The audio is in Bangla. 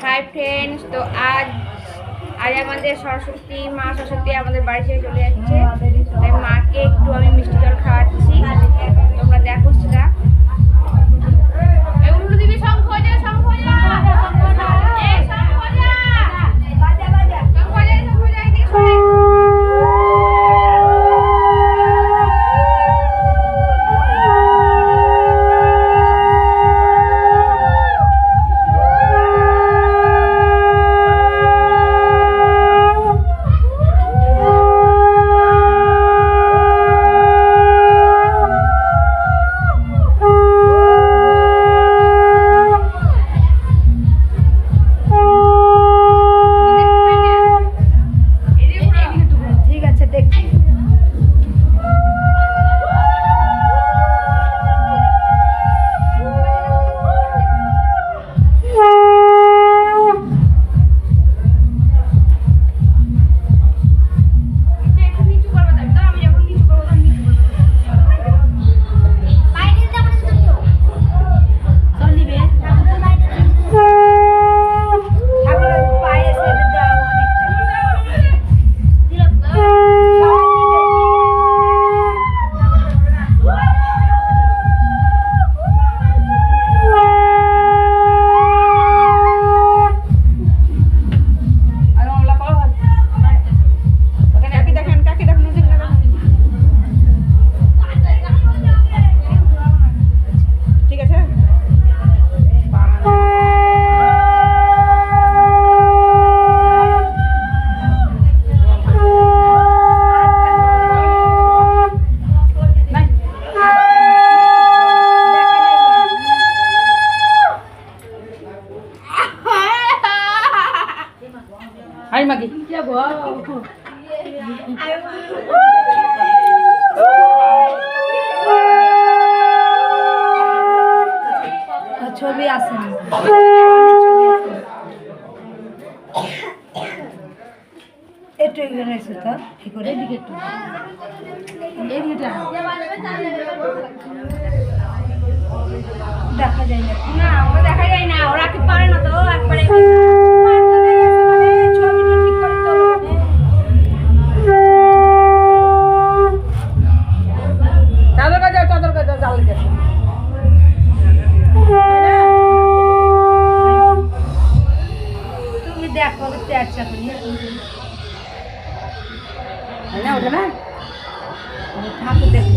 হাই ফ্রেন্ডস, তো আজ আমাদের সরস্বতী মা সরস্বতী আমাদের বাড়ি থেকে চলে যাচ্ছে। তাই মাকে একটু আমি মিষ্টি জল খাওয়াচ্ছি, তোমরা দেখো সেটা। Hai Magi. Ya, Bo. ছবি আছে একটু এখানে এসে তো কি করে এদিকে একটু দেখা যায় না। না, ওরা দেখা যায় না, ওরা কি পারে না তো একবারে। তুমি দেখো চেষ্টা করি না ওটা না ঠাকুর দেখো